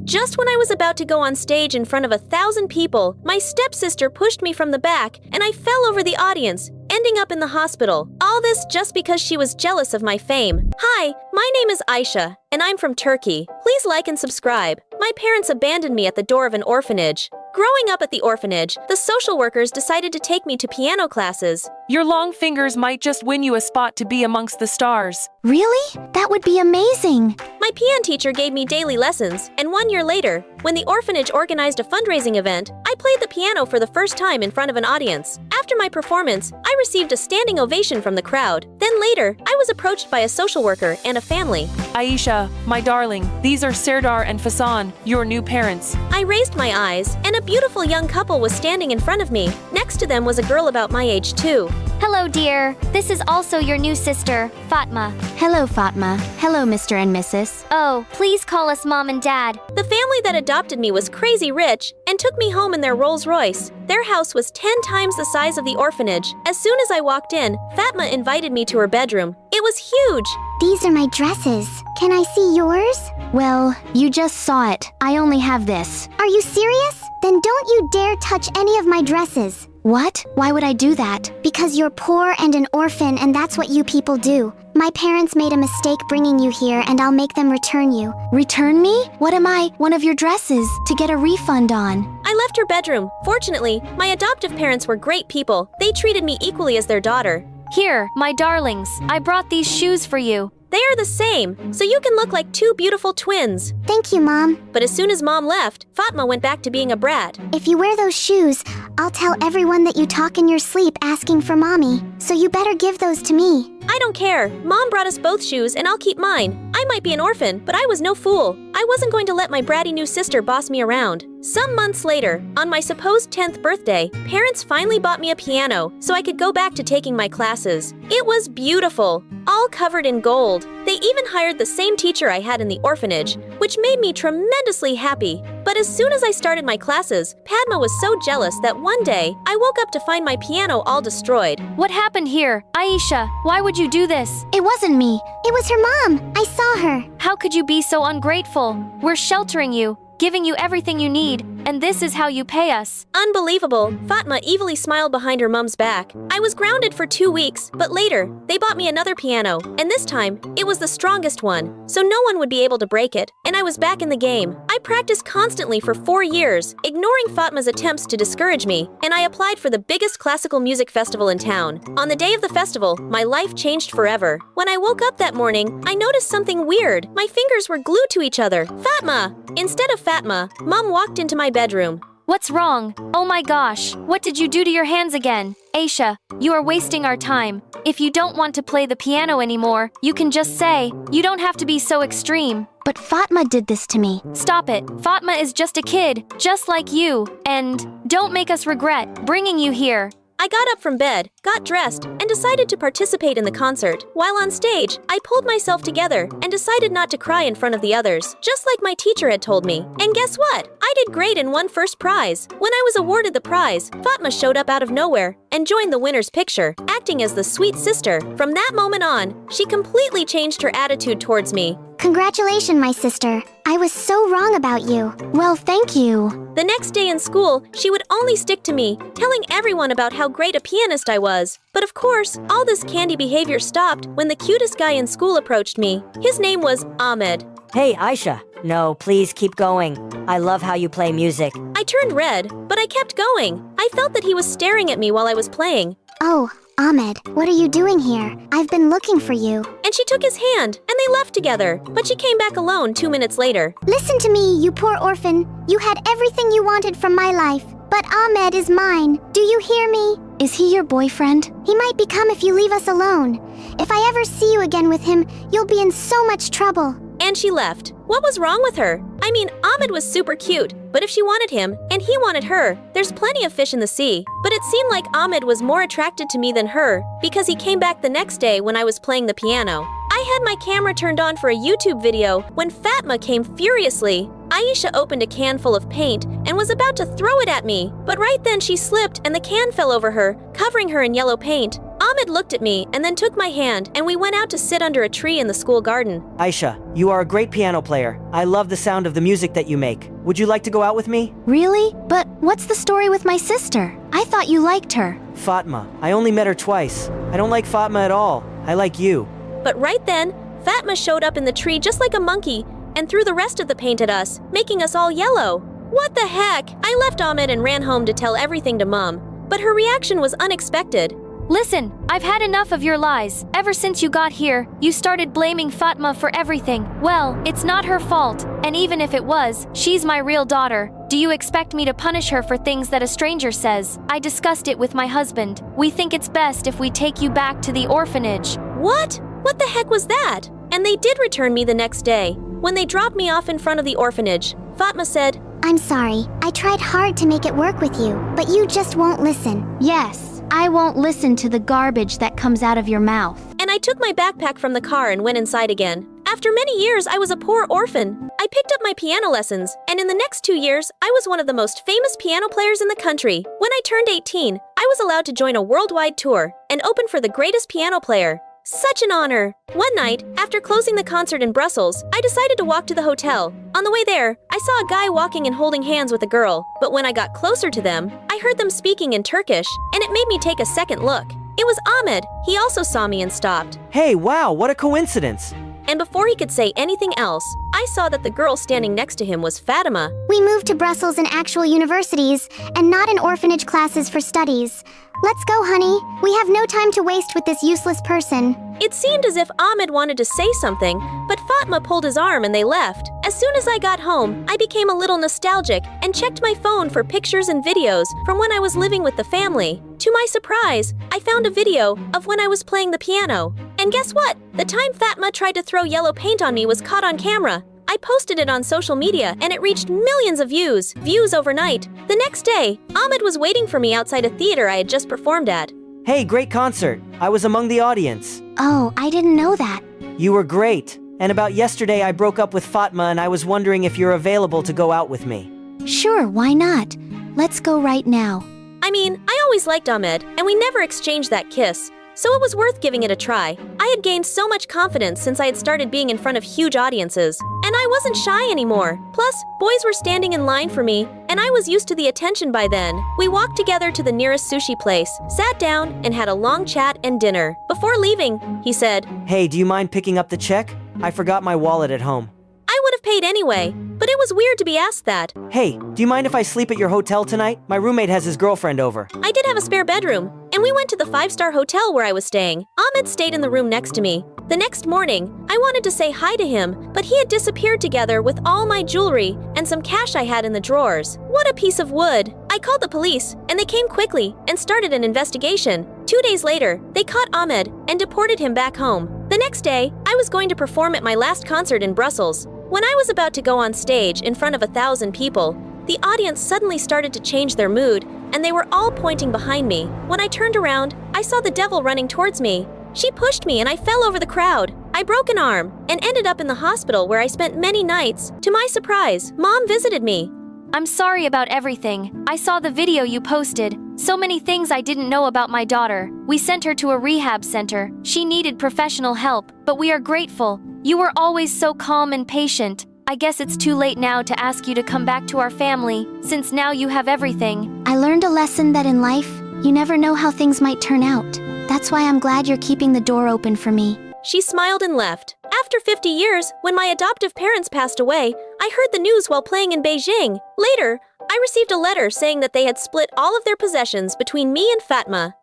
Just when I was about to go on stage in front of 1,000 people, my stepsister pushed me from the back, and I fell over the audience, ending up in the hospital. All this just because she was jealous of my fame. Hi, my name is Aisha, and I'm from Turkey. Please like and subscribe. My parents abandoned me at the door of an orphanage. Growing up at the orphanage, the social workers decided to take me to piano classes. Your long fingers might just win you a spot to be amongst the stars. Really? That would be amazing. My piano teacher gave me daily lessons, and 1 year later, when the orphanage organized a fundraising event, I played the piano for the first time in front of an audience. After my performance, I received a standing ovation from the crowd. Then later, I was approached by a social worker and a family. Aisha, my darling, these are Serdar and Fasan, your new parents. I raised my eyes, and a beautiful young couple was standing in front of me. Next to them was a girl about my age too. Hello, dear. This is also your new sister, Fatma. Hello, Fatma. Hello, Mr. and Mrs. Oh, please call us Mom and Dad. The family that adopted me was crazy rich and took me home in their Rolls Royce. Their house was 10 times the size of the orphanage. As soon as I walked in, Fatma invited me to her bedroom. It was huge. These are my dresses. Can I see yours? Well, you just saw it. I only have this. Are you serious? Then don't you dare touch any of my dresses. What? Why would I do that? Because you're poor and an orphan, and that's what you people do. My parents made a mistake bringing you here, and I'll make them return you. Return me? What am I? One of your dresses to get a refund on. I left her bedroom. Fortunately, my adoptive parents were great people. They treated me equally as their daughter. Here, my darlings, I brought these shoes for you. They are the same, so you can look like two beautiful twins. Thank you, Mom. But as soon as Mom left, Fatma went back to being a brat. If you wear those shoes, I'll tell everyone that you talk in your sleep asking for Mommy. So you better give those to me. I don't care. Mom brought us both shoes, and I'll keep mine. I might be an orphan, but I was no fool. I wasn't going to let my bratty new sister boss me around. Some months later, on my supposed 10th birthday, parents finally bought me a piano so I could go back to taking my classes. It was beautiful, all covered in gold. They even hired the same teacher I had in the orphanage, which made me tremendously happy. But as soon as I started my classes, Padma was so jealous that one day, I woke up to find my piano all destroyed. What happened here? Aisha, why would you do this? It wasn't me. It was her mom. I saw her. How could you be so ungrateful? We're sheltering you, giving you everything you need, and this is how you pay us. Unbelievable. Fatma evilly smiled behind her mom's back. I was grounded for 2 weeks, but later, they bought me another piano, and this time, it was the strongest one, so no one would be able to break it, and I was back in the game. I practiced constantly for 4 years, ignoring Fatma's attempts to discourage me, and I applied for the biggest classical music festival in town. On the day of the festival, my life changed forever. When I woke up that morning, I noticed something weird. My fingers were glued to each other. Fatma! Instead of Fatma, Mom walked into my bedroom. What's wrong? Oh my gosh, what did you do to your hands again? Aisha, you are wasting our time. If you don't want to play the piano anymore, you can just say. You don't have to be so extreme. But Fatma did this to me. Stop it. Fatma is just a kid, just like you. And don't make us regret bringing you here. I got up from bed, got dressed, and decided to participate in the concert. While on stage, I pulled myself together and decided not to cry in front of the others, just like my teacher had told me. And guess what? I did great and won first prize. When I was awarded the prize, Fatma showed up out of nowhere and joined the winner's picture, acting as the sweet sister. From that moment on, she completely changed her attitude towards me. Congratulations, my sister. I was so wrong about you. Well, thank you. The next day in school, she would only stick to me, telling everyone about how great a pianist I was. But of course, all this candy behavior stopped when the cutest guy in school approached me. His name was Ahmed. Hey, Aisha. No, please keep going. I love how you play music. I turned red, but I kept going. I felt that he was staring at me while I was playing. Oh, Ahmed, what are you doing here? I've been looking for you. And she took his hand, and they left together. But she came back alone 2 minutes later. Listen to me, you poor orphan. You had everything you wanted from my life. But Ahmed is mine. Do you hear me? Is he your boyfriend? He might become if you leave us alone. If I ever see you again with him, you'll be in so much trouble. And she left. What was wrong with her? I mean, Ahmed was super cute, but if she wanted him, and he wanted her, there's plenty of fish in the sea. But it seemed like Ahmed was more attracted to me than her, because he came back the next day when I was playing the piano. I had my camera turned on for a YouTube video when Fatma came furiously. Aisha opened a can full of paint and was about to throw it at me, but right then she slipped and the can fell over her, covering her in yellow paint. Ahmed Ahmed looked at me and then took my hand, and we went out to sit under a tree in the school garden. Aisha, you are a great piano player. I love the sound of the music that you make. Would you like to go out with me? Really? But what's the story with my sister? I thought you liked her. Fatma, I only met her twice. I don't like Fatma at all. I like you. But right then, Fatma showed up in the tree just like a monkey and threw the rest of the paint at us, making us all yellow. What the heck? I left Ahmed and ran home to tell everything to Mom, but her reaction was unexpected. Listen, I've had enough of your lies. Ever since you got here, you started blaming Fatma for everything. Well, it's not her fault, and even if it was, she's my real daughter. Do you expect me to punish her for things that a stranger says? I discussed it with my husband. We think it's best if we take you back to the orphanage. What? What the heck was that? And they did return me the next day. When they dropped me off in front of the orphanage, Fatma said, I'm sorry. I tried hard to make it work with you, but you just won't listen. Yes, I won't listen to the garbage that comes out of your mouth. and I took my backpack from the car and went inside again. After many years, I was a poor orphan. I picked up my piano lessons, and in the next 2 years, I was one of the most famous piano players in the country. When I turned 18, I was allowed to join a worldwide tour and open for the greatest piano player. Such an honor! One night, after closing the concert in Brussels, I decided to walk to the hotel. On the way there, I saw a guy walking and holding hands with a girl, but when I got closer to them, I heard them speaking in Turkish, and it made me take a second look. It was Ahmed. He also saw me and stopped. Hey, wow, what a coincidence! And before he could say anything else, I saw that the girl standing next to him was Fatima. We moved to Brussels in actual universities, and not in orphanage classes for studies. Let's go, honey. We have no time to waste with this useless person. It seemed as if Ahmed wanted to say something, but Fatma pulled his arm and they left. As soon as I got home, I became a little nostalgic and checked my phone for pictures and videos from when I was living with the family. To my surprise, I found a video of when I was playing the piano. And guess what? The time Fatma tried to throw yellow paint on me was caught on camera. I posted it on social media and it reached millions of views overnight. The next day, Ahmed was waiting for me outside a theater I had just performed at. Hey, great concert! I was among the audience. Oh, I didn't know that. You were great. And about yesterday I broke up with Fatma and I was wondering if you're available to go out with me. Sure, why not? Let's go right now. I mean, I always liked Ahmed, and we never exchanged that kiss, so it was worth giving it a try. I had gained so much confidence since I had started being in front of huge audiences, and I wasn't shy anymore. Plus, boys were standing in line for me, and I was used to the attention by then. We walked together to the nearest sushi place, sat down, and had a long chat and dinner. Before leaving, he said, Hey, do you mind picking up the check? I forgot my wallet at home. I would have paid anyway, but it was weird to be asked that. Hey, do you mind if I sleep at your hotel tonight? My roommate has his girlfriend over. I did have a spare bedroom, and we went to the 5-star hotel where I was staying. Ahmed stayed in the room next to me. The next morning, I wanted to say hi to him, but he had disappeared together with all my jewelry and some cash I had in the drawers. What a piece of wood! I called the police, and they came quickly and started an investigation. 2 days later, they caught Ahmed and deported him back home. The next day, I was going to perform at my last concert in Brussels. When I was about to go on stage in front of 1,000 people, the audience suddenly started to change their mood, and they were all pointing behind me. When I turned around, I saw the devil running towards me. She pushed me and I fell over the crowd. I broke an arm and ended up in the hospital where I spent many nights. To my surprise, Mom visited me. I'm sorry about everything. I saw the video you posted. So many things I didn't know about my daughter. We sent her to a rehab center. She needed professional help, but we are grateful. You were always so calm and patient. I guess it's too late now to ask you to come back to our family, since now you have everything. I learned a lesson that in life, you never know how things might turn out. That's why I'm glad you're keeping the door open for me. She smiled and left. After 50 years, when my adoptive parents passed away, I heard the news while playing in Beijing. Later, I received a letter saying that they had split all of their possessions between me and Fatma.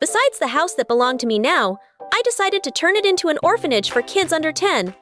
Besides the house that belonged to me now, I decided to turn it into an orphanage for kids under 10.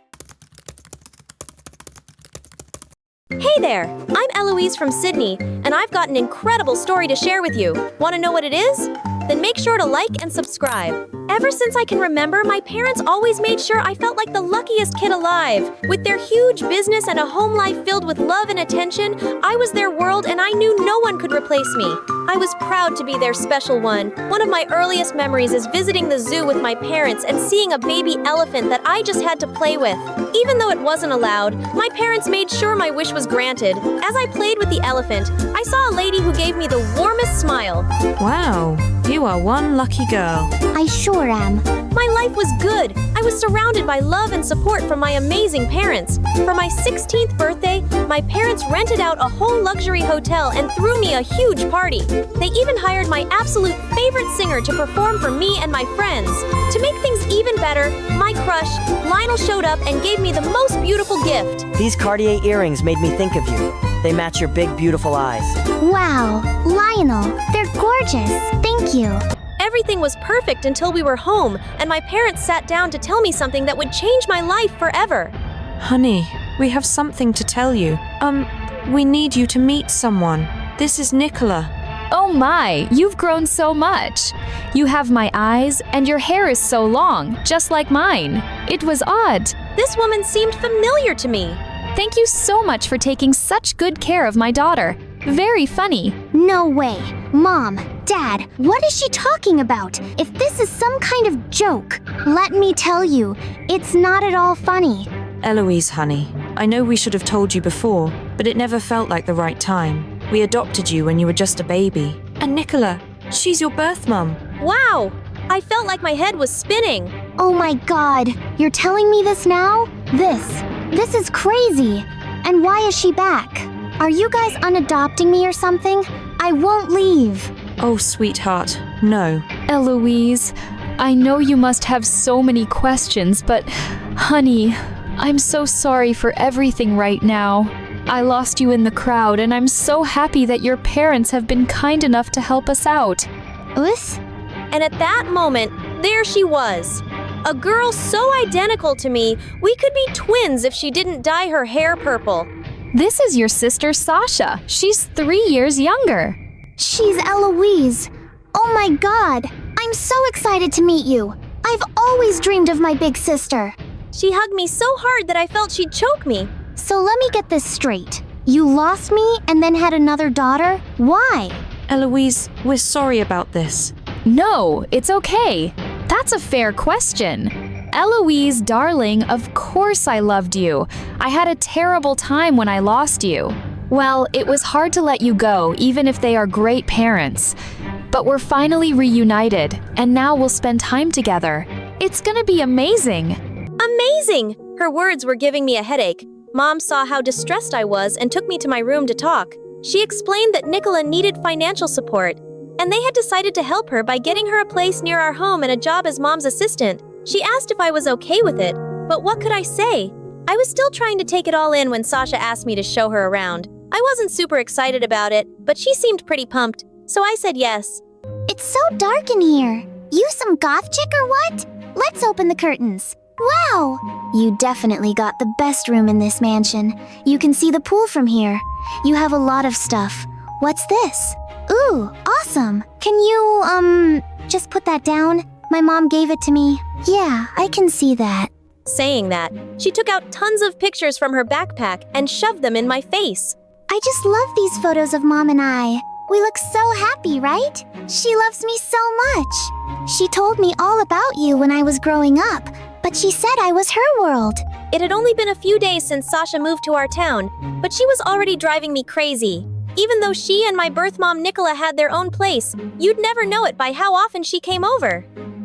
Hey there! I'm Eloise from Sydney, and I've got an incredible story to share with you. Want to know what it is? Then make sure to like and subscribe. Ever since I can remember, my parents always made sure I felt like the luckiest kid alive. With their huge business and a home life filled with love and attention, I was their world and I knew no one could replace me. I was proud to be their special one. One of my earliest memories is visiting the zoo with my parents and seeing a baby elephant that I just had to play with. Even though it wasn't allowed, my parents made sure my wish was granted. As I played with the elephant, I saw a lady who gave me the warmest smile. Wow, You are one lucky girl. I sure am. My life was good. I was surrounded by love and support from my amazing parents. For my 16th birthday, my parents rented out a whole luxury hotel and threw me a huge party. They even hired my absolute favorite singer to perform for me and my friends. To make things even better, my crush, Lionel, showed up and gave me the most beautiful gift. These Cartier earrings made me think of you. They match your big, beautiful eyes. Wow, Lionel, they're gorgeous. Thank you. Everything was perfect until we were home, and my parents sat down to tell me something that would change my life forever. Honey, we have something to tell you. We need you to meet someone. This is Nicola. Oh my, you've grown so much. You have my eyes, and your hair is so long, just like mine. It was odd. This woman seemed familiar to me. Thank you so much for taking such good care of my daughter. Very funny. No way. Mom, Dad, what is she talking about? If this is some kind of joke, let me tell you, it's not at all funny. Eloise, honey, I know we should have told you before, but it never felt like the right time. We adopted you when you were just a baby. And Nicola, she's your birth mum. Wow! I felt like my head was spinning. Oh my God, you're telling me this now? This is crazy. And why is she back? Are you guys unadopting me or something? I won't leave. Oh, sweetheart, no. Eloise, I know you must have so many questions, but honey, I'm so sorry for everything right now. I lost you in the crowd, and I'm so happy that your parents have been kind enough to help us out. Us? And at that moment, there she was. A girl so identical to me, we could be twins if she didn't dye her hair purple. This is your sister Sasha. She's 3 years younger. She's Eloise. Oh my God, I'm so excited to meet you. I've always dreamed of my big sister. She hugged me so hard that I felt she'd choke me. So let me get this straight. You lost me and then had another daughter? Why? Eloise, we're sorry about this. No, it's okay. That's a fair question. Eloise, darling, of course I loved you. I had a terrible time when I lost you. Well, it was hard to let you go, even if they are great parents. But we're finally reunited, and now we'll spend time together. It's gonna be amazing. Amazing! Her words were giving me a headache. Mom saw how distressed I was and took me to my room to talk. She explained that Nicola needed financial support, and they had decided to help her by getting her a place near our home and a job as Mom's assistant. She asked if I was okay with it, but what could I say? I was still trying to take it all in when Sasha asked me to show her around. I wasn't super excited about it, but she seemed pretty pumped, so I said yes. It's so dark in here. You some goth chick or what? Let's open the curtains. Wow! You definitely got the best room in this mansion. You can see the pool from here. You have a lot of stuff. What's this? Ooh, awesome. Can you, just put that down? My mom gave it to me. Yeah, I can see that. Saying that, she took out tons of pictures from her backpack and shoved them in my face. I just love these photos of Mom and I. We look so happy, right? She loves me so much. She told me all about you when I was growing up, but she said I was her world. It had only been a few days since Sasha moved to our town, but she was already driving me crazy. Even though she and my birth mom Nicola had their own place, you'd never know it by how often she came over.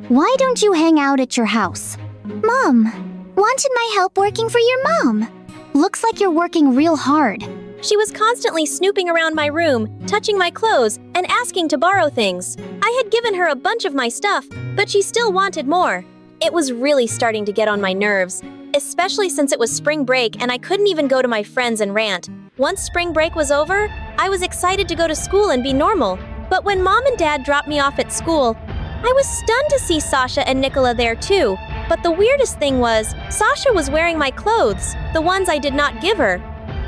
Why don't you hang out at your house? Mom, wanted my help working for your mom. Looks like you're working real hard. She was constantly snooping around my room, touching my clothes, and asking to borrow things. I had given her a bunch of my stuff, but she still wanted more. It was really starting to get on my nerves, especially since it was spring break and I couldn't even go to my friends and rant. Once spring break was over, I was excited to go to school and be normal. But when Mom and Dad dropped me off at school, I was stunned to see Sasha and Nicola there too. But the weirdest thing was, Sasha was wearing my clothes, the ones I did not give her.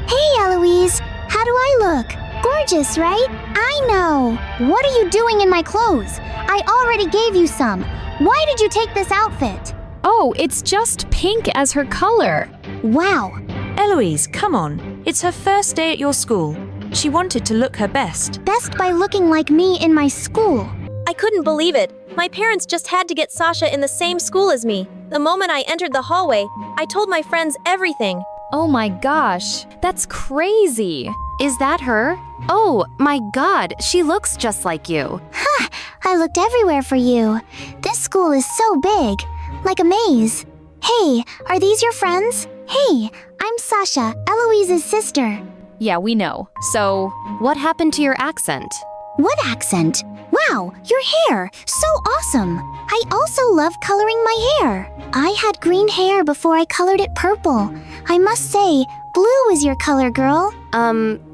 Hey, Eloise, how do I look? Gorgeous, right? I know. What are you doing in my clothes? I already gave you some. Why did you take this outfit? Oh, it's just pink as her color. Wow. Eloise, come on. It's her first day at your school. She wanted to look her best. Best by looking like me in my school. I couldn't believe it. My parents just had to get Sasha in the same school as me. The moment I entered the hallway, I told my friends everything. Oh my gosh, that's crazy. Is that her? Oh my God, she looks just like you. Ha! I looked everywhere for you. This school is so big, like a maze. Hey, are these your friends? Hey, I'm Sasha, Eloise's sister. Yeah, we know. So, What happened to your accent? What accent? Wow, your hair! So awesome! I also love coloring my hair. I had green hair before I colored it purple. I must say, blue is your color, girl.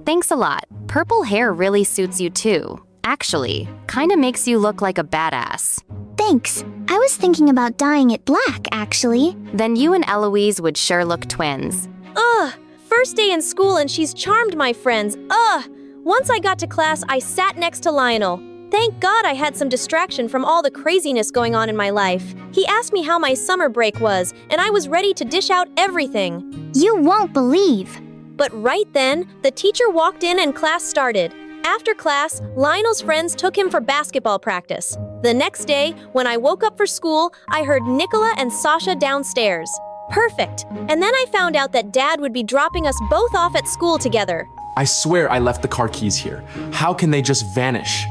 Thanks a lot. Purple hair really suits you too. Actually, kinda makes you look like a badass. Thanks. I was thinking about dyeing it black, actually. Then you and Eloise would sure look twins. Ugh! First day in school and she's charmed my friends. Ugh! Once I got to class, I sat next to Lionel. Thank God I had some distraction from all the craziness going on in my life. He asked me how my summer break was, and I was ready to dish out everything. You won't believe. But right then, the teacher walked in and class started. After class, Lionel's friends took him for basketball practice. The next day, when I woke up for school, I heard Nicola and Sasha downstairs. Perfect. And then I found out that Dad would be dropping us both off at school together. I swear I left the car keys here. How can they just vanish?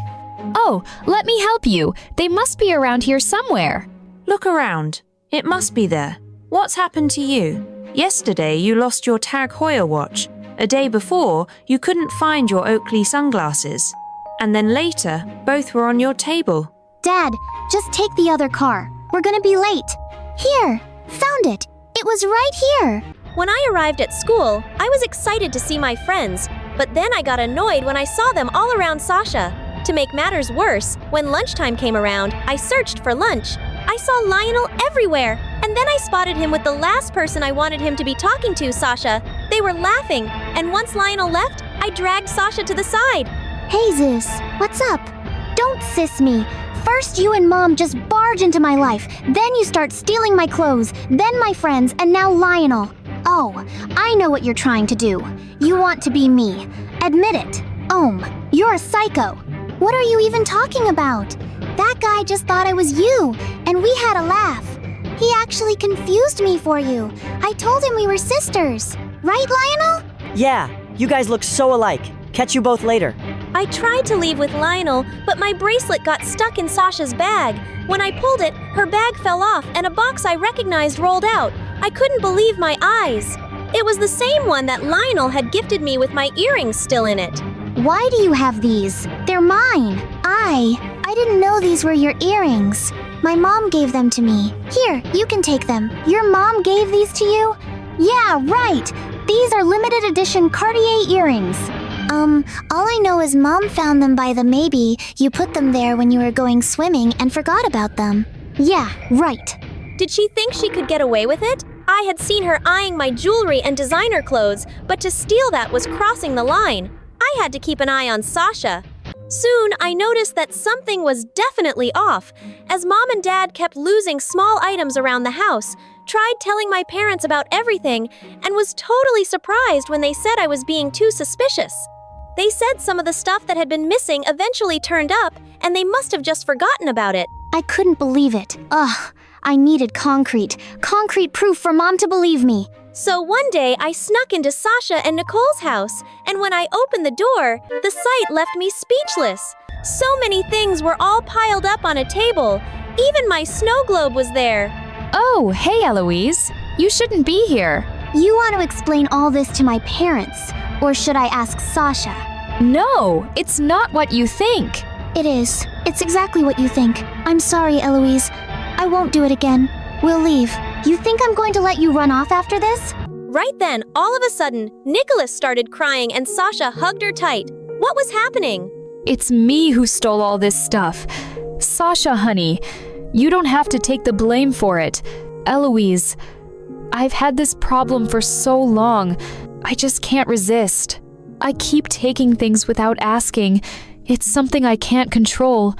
oh, let me help you. They must be around here somewhere. Look around. It must be there. What's happened to you? Yesterday, you lost your Tag Heuer watch. A day before, you couldn't find your Oakley sunglasses. And then later, both were on your table. Dad, just take the other car. We're gonna be late. Here, found it. It was right here. When I arrived at school, I was excited to see my friends, but then I got annoyed when I saw them all around Sasha. To make matters worse, when lunchtime came around, I searched for lunch. I saw Lionel everywhere, and then I spotted him with the last person I wanted him to be talking to, Sasha. They were laughing, and once Lionel left, I dragged Sasha to the side. Hey, Zeus, what's up? Don't sis me. First you and Mom just barge into my life, then you start stealing my clothes, then my friends, and now Lionel. Oh, I know what you're trying to do. You want to be me. Admit it. You're a psycho. What are you even talking about? That guy just thought I was you, and we had a laugh. He actually confused me for you. I told him we were sisters. Right, Lionel? Yeah, you guys look so alike. Catch you both later. I tried to leave with Lionel, but my bracelet got stuck in Sasha's bag. When I pulled it, her bag fell off and a box I recognized rolled out. I couldn't believe my eyes. It was the same one that Lionel had gifted me with my earrings still in it. Why do you have these? They're mine. I didn't know these were your earrings. My mom gave them to me. Here, you can take them. Your mom gave these to you? Yeah, right. These are limited edition Cartier earrings. All I know is Mom found them by the maybe you put them there when you were going swimming and forgot about them. Yeah, right. Did she think she could get away with it? I had seen her eyeing my jewelry and designer clothes, but to steal that was crossing the line. I had to keep an eye on Sasha. Soon, I noticed that something was definitely off, as Mom and Dad kept losing small items around the house, tried telling my parents about everything, and was totally surprised when they said I was being too suspicious. They said some of the stuff that had been missing eventually turned up, and they must have just forgotten about it. I couldn't believe it. Ugh, I needed concrete proof for Mom to believe me. So one day, I snuck into Sasha and Nicole's house, and when I opened the door, the sight left me speechless. So many things were all piled up on a table. Even my snow globe was there. Oh, hey, Eloise. You shouldn't be here. You want to explain all this to my parents, or should I ask Sasha? No, it's not what you think. It is. It's exactly what you think. I'm sorry, Eloise. I won't do it again. We'll leave. You think I'm going to let you run off after this? Right then, all of a sudden, Nicholas started crying and Sasha hugged her tight. What was happening? It's me who stole all this stuff. Sasha, honey, you don't have to take the blame for it. Eloise, I've had this problem for so long. I just can't resist. I keep taking things without asking. It's something I can't control.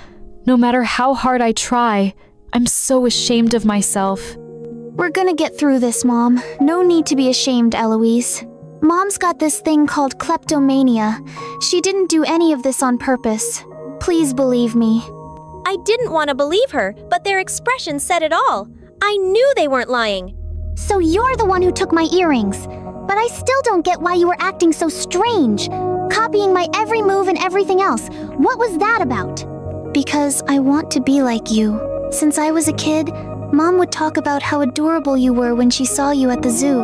No matter how hard I try, I'm so ashamed of myself. We're gonna get through this, Mom. No need to be ashamed, Eloise. Mom's got this thing called kleptomania. She didn't do any of this on purpose. Please believe me. I didn't want to believe her, but their expression said it all. I knew they weren't lying. So you're the one who took my earrings. But I still don't get why you were acting so strange. Copying my every move and everything else. What was that about? Because I want to be like you. Since I was a kid, Mom would talk about how adorable you were when she saw you at the zoo.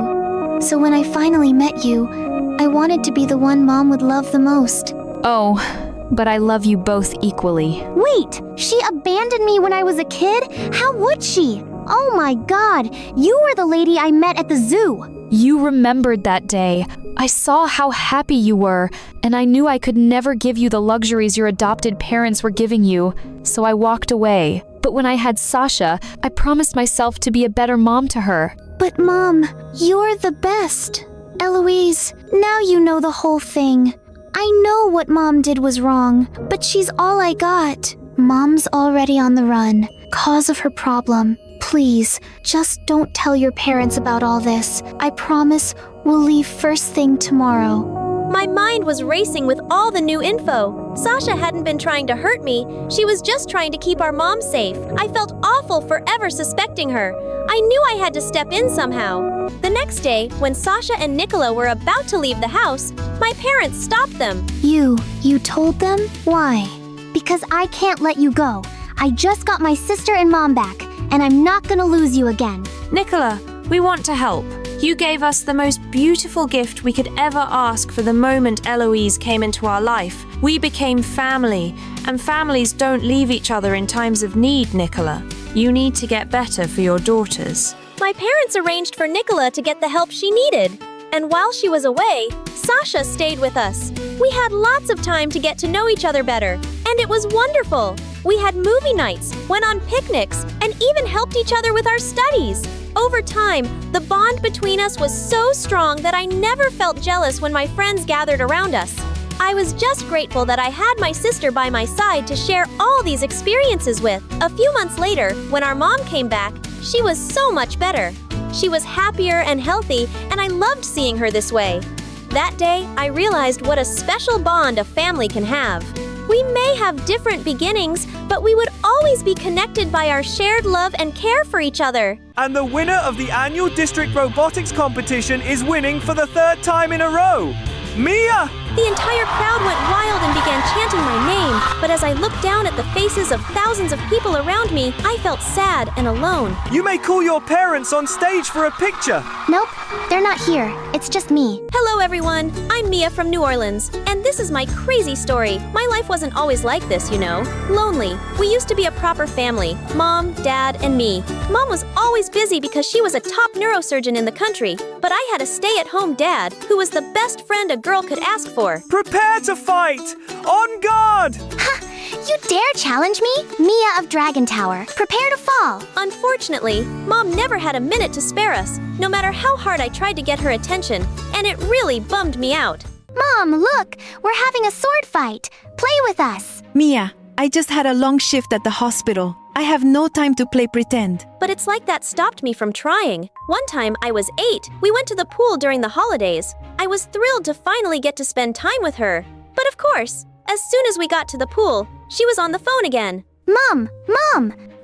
So when I finally met you, I wanted to be the one Mom would love the most. Oh, but I love you both equally. Wait, she abandoned me when I was a kid? How would she? Oh my god, you were the lady I met at the zoo. You remembered that day. I saw how happy you were, and I knew I could never give you the luxuries your adopted parents were giving you, so I walked away. But when I had Sasha, I promised myself to be a better mom to her. But Mom, you're the best. Eloise, now you know the whole thing. I know what Mom did was wrong, but she's all I got. Mom's already on the run, cause of her problem. Please, just don't tell your parents about all this. I promise we'll leave first thing tomorrow. My mind was racing with all the new info. Sasha hadn't been trying to hurt me. She was just trying to keep our mom safe. I felt awful for ever suspecting her. I knew I had to step in somehow. The next day, when Sasha and Nicola were about to leave the house, my parents stopped them. You told them? Why? Because I can't let you go. I just got my sister and Mom back, and I'm not gonna lose you again. Nicola, we want to help. You gave us the most beautiful gift we could ever ask for the moment Eloise came into our life. We became family, and families don't leave each other in times of need, Nicola. You need to get better for your daughters. My parents arranged for Nicola to get the help she needed. And while she was away, Sasha stayed with us. We had lots of time to get to know each other better, and it was wonderful. We had movie nights, went on picnics, and even helped each other with our studies. Over time, the bond between us was so strong that I never felt jealous when my friends gathered around us. I was just grateful that I had my sister by my side to share all these experiences with. A few months later, when our mom came back, she was so much better. She was happier and healthy, and I loved seeing her this way. That day, I realized what a special bond a family can have. We may have different beginnings, but we would always be connected by our shared love and care for each other. And the winner of the annual district robotics competition is winning for the 3rd time in a row. Mia! The entire crowd went wild and began chanting my name, but as I looked down at the faces of thousands of people around me, I felt sad and alone. You may call your parents on stage for a picture. Nope, they're not here. It's just me. Hello everyone, I'm Mia from New Orleans, and this is my crazy story. My life wasn't always like this, you know. Lonely. We used to be a proper family. Mom, Dad, and me. Mom was always busy because she was a top neurosurgeon in the country, but I had a stay-at-home dad who was the best friend a girl could ask for. Prepare to fight! On guard! Ha! You dare challenge me? Mia of Dragon Tower. Prepare to fall. Unfortunately, Mom never had a minute to spare us, no matter how hard I tried to get her attention, and it really bummed me out. Mom, look! We're having a sword fight. Play with us. Mia, I just had a long shift at the hospital. I have no time to play pretend. But it's like that stopped me from trying. One time, I was 8. We went to the pool during the holidays. I was thrilled to finally get to spend time with her. But of course, as soon as we got to the pool, she was on the phone again. Mom!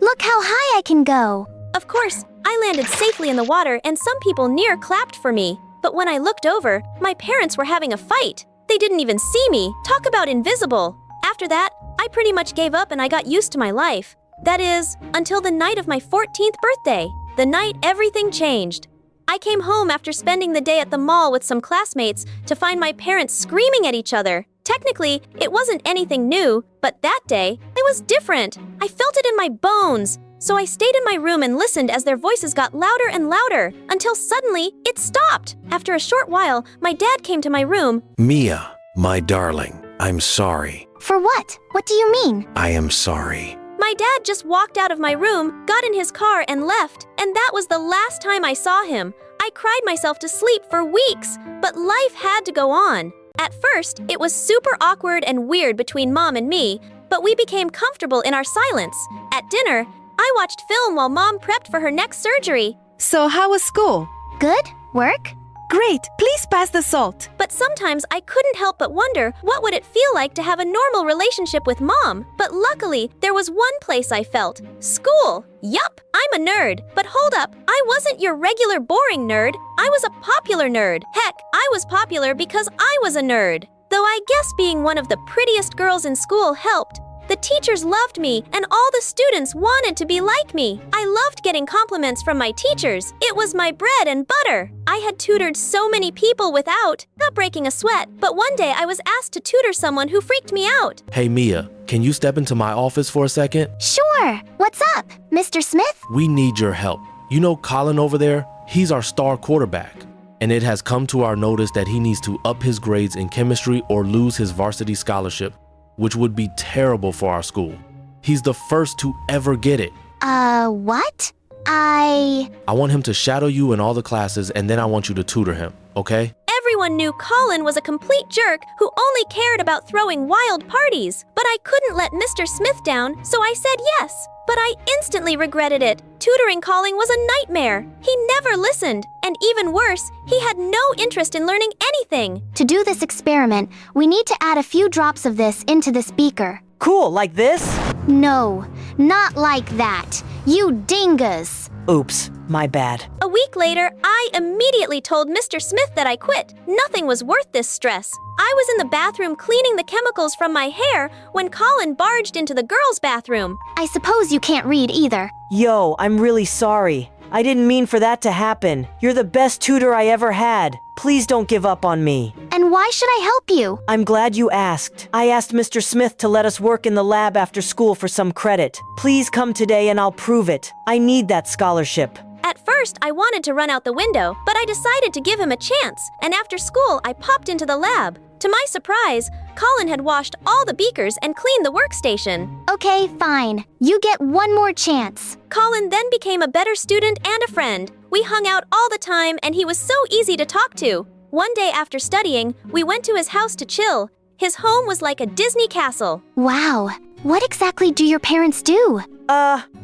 Look how high I can go. Of course, I landed safely in the water and some people near clapped for me. But when I looked over, my parents were having a fight. They didn't even see me. Talk about invisible. After that, I pretty much gave up and I got used to my life. That is, until the night of my 14th birthday. The night everything changed. I came home after spending the day at the mall with some classmates to find my parents screaming at each other. Technically, it wasn't anything new, but that day, it was different. I felt it in my bones. So I stayed in my room and listened as their voices got louder and louder, until suddenly, it stopped. After a short while, my dad came to my room. Mia, my darling, I'm sorry. For what? What do you mean? I am sorry. My dad just walked out of my room, got in his car, and left. And that was the last time I saw him. I cried myself to sleep for weeks, but life had to go on. At first, it was super awkward and weird between Mom and me, but we became comfortable in our silence. At dinner, I watched film while Mom prepped for her next surgery. So how was school? Good? Work? Great, please pass the salt. But sometimes I couldn't help but wonder what would it feel like to have a normal relationship with Mom. But luckily, there was one place I felt. School. Yup, I'm a nerd. But hold up, I wasn't your regular boring nerd. I was a popular nerd. Heck, I was popular because I was a nerd. Though I guess being one of the prettiest girls in school helped. The teachers loved me, and all the students wanted to be like me. I loved getting compliments from my teachers. It was my bread and butter. I had tutored so many people without not breaking a sweat, but one day I was asked to tutor someone who freaked me out. Hey Mia, can you step into my office for a second? Sure. What's up, Mr. Smith? We need your help. You know Colin over there? He's our star quarterback. And it has come to our notice that he needs to up his grades in chemistry or lose his varsity scholarship, which would be terrible for our school. He's the first to ever get it. What? I want him to shadow you in all the classes, and then I want you to tutor him, okay? Everyone knew Colin was a complete jerk who only cared about throwing wild parties. But I couldn't let Mr. Smith down, so I said yes. But I instantly regretted it. Tutoring Colin was a nightmare. He never listened. And even worse, he had no interest in learning anything. To do this experiment, we need to add a few drops of this into this beaker. Cool, like this? No, not like that. You dingus. Oops, my bad. A week later, I immediately told Mr. Smith that I quit. Nothing was worth this stress. I was in the bathroom cleaning the chemicals from my hair when Colin barged into the girls' bathroom. I suppose you can't read either. Yo, I'm really sorry. I didn't mean for that to happen. You're the best tutor I ever had. Please don't give up on me. And why should I help you? I'm glad you asked. I asked Mr. Smith to let us work in the lab after school for some credit. Please come today and I'll prove it. I need that scholarship. At first, I wanted to run out the window, but I decided to give him a chance, and after school, I popped into the lab. To my surprise, Colin had washed all the beakers and cleaned the workstation. Okay, fine. You get one more chance. Colin then became a better student and a friend. We hung out all the time, and he was so easy to talk to. One day after studying, we went to his house to chill. His home was like a Disney castle. Wow. What exactly do your parents do?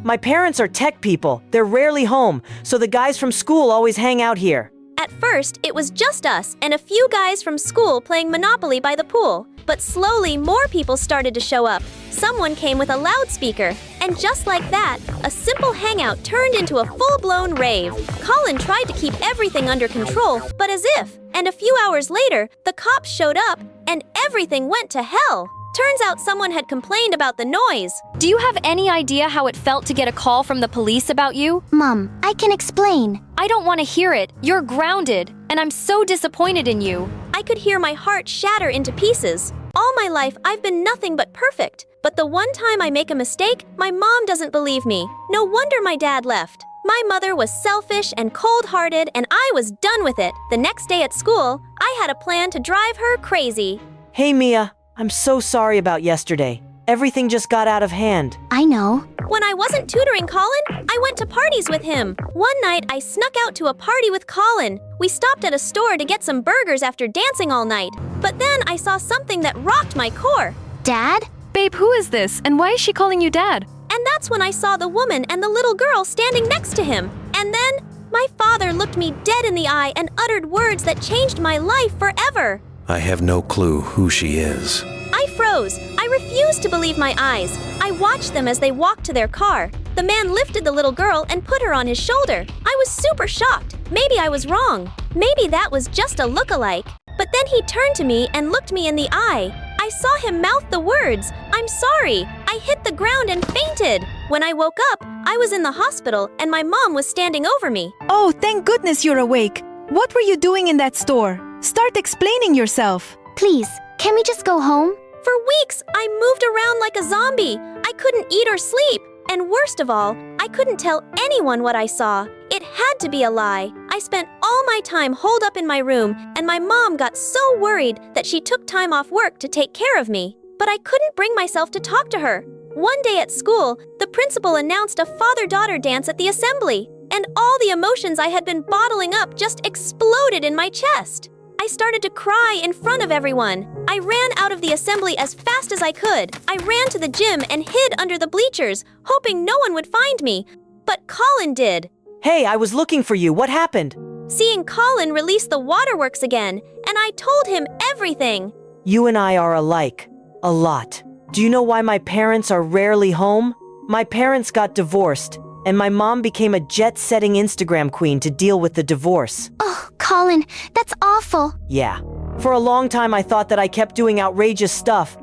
My parents are tech people. They're rarely home, so the guys from school always hang out here. At first, it was just us and a few guys from school playing Monopoly by the pool. But slowly, more people started to show up. Someone came with a loudspeaker, and just like that, a simple hangout turned into a full-blown rave. Colin tried to keep everything under control, but as if. And a few hours later, the cops showed up, and everything went to hell. Turns out someone had complained about the noise. Do you have any idea how it felt to get a call from the police about you? Mom, I can explain. I don't want to hear it. You're grounded, and I'm so disappointed in you. I could hear my heart shatter into pieces. All my life, I've been nothing but perfect. But the one time I make a mistake, my mom doesn't believe me. No wonder my dad left. My mother was selfish and cold-hearted, and I was done with it. The next day at school, I had a plan to drive her crazy. Hey, Mia. I'm so sorry about yesterday. Everything just got out of hand. I know. When I wasn't tutoring Colin, I went to parties with him. One night, I snuck out to a party with Colin. We stopped at a store to get some burgers after dancing all night. But then I saw something that rocked my core. Dad? Babe, who is this? And why is she calling you dad? And that's when I saw the woman and the little girl standing next to him. And then, my father looked me dead in the eye and uttered words that changed my life forever. I have no clue who she is. I froze. I refused to believe my eyes. I watched them as they walked to their car. The man lifted the little girl and put her on his shoulder. I was super shocked. Maybe I was wrong. Maybe that was just a look-alike. But then he turned to me and looked me in the eye. I saw him mouth the words, "I'm sorry." I hit the ground and fainted. When I woke up, I was in the hospital and my mom was standing over me. Oh, thank goodness you're awake. What were you doing in that store? Start explaining yourself. Please, can we just go home? For weeks, I moved around like a zombie. I couldn't eat or sleep. And worst of all, I couldn't tell anyone what I saw. It had to be a lie. I spent all my time holed up in my room, and my mom got so worried that she took time off work to take care of me. But I couldn't bring myself to talk to her. One day at school, the principal announced a father-daughter dance at the assembly, and all the emotions I had been bottling up just exploded in my chest. I started to cry in front of everyone. I ran out of the assembly as fast as I could. I ran to the gym and hid under the bleachers, hoping no one would find me. But Colin did. Hey, I was looking for you. What happened? Seeing Colin release the waterworks again, and I told him everything. You and I are alike. A lot. Do you know why my parents are rarely home? My parents got divorced, and my mom became a jet-setting Instagram queen to deal with the divorce. Oh, Colin, that's awful. Yeah. For a long time I thought that I kept doing outrageous stuff,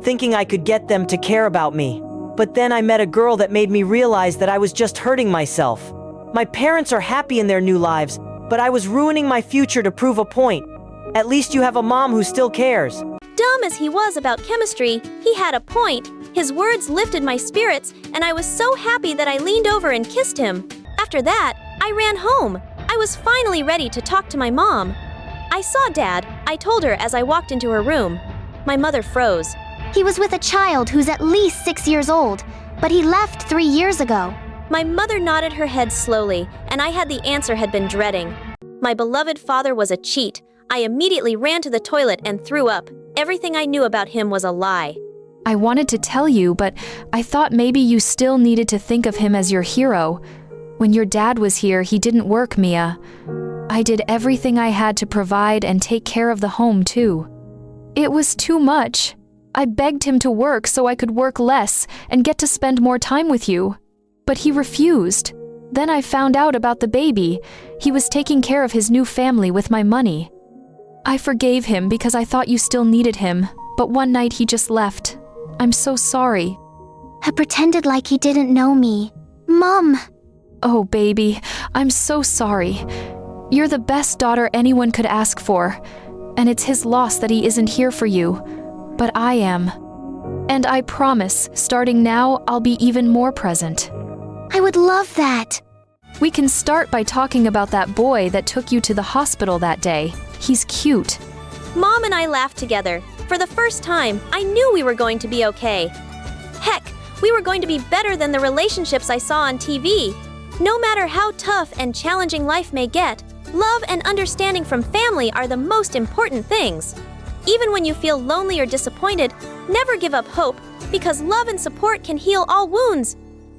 thinking I could get them to care about me. But then I met a girl that made me realize that I was just hurting myself. My parents are happy in their new lives, but I was ruining my future to prove a point. At least you have a mom who still cares. Dumb as he was about chemistry, he had a point. His words lifted my spirits, and I was so happy that I leaned over and kissed him. After that, I ran home. I was finally ready to talk to my mom. I saw Dad, I told her as I walked into her room. My mother froze. He was with a child who's at least 6 years old, but he left 3 years ago. My mother nodded her head slowly, and I had the answer had been dreading. My beloved father was a cheat. I immediately ran to the toilet and threw up. Everything I knew about him was a lie. I wanted to tell you, but I thought maybe you still needed to think of him as your hero. When your dad was here, he didn't work, Mia. I did everything I had to provide and take care of the home, too. It was too much. I begged him to work so I could work less and get to spend more time with you. But he refused. Then I found out about the baby. He was taking care of his new family with my money. I forgave him because I thought you still needed him, but one night he just left. I'm so sorry. I pretended like he didn't know me. Mom! Oh, baby, I'm so sorry. You're the best daughter anyone could ask for, and it's his loss that he isn't here for you, but I am. And I promise, starting now, I'll be even more present. I would love that. We can start by talking about that boy that took you to the hospital that day. He's cute. Mom and I laughed together. For the first time, I knew we were going to be okay. Heck, we were going to be better than the relationships I saw on TV. No matter how tough and challenging life may get, love and understanding from family are the most important things. Even when you feel lonely or disappointed, never give up hope, because love and support can heal all wounds.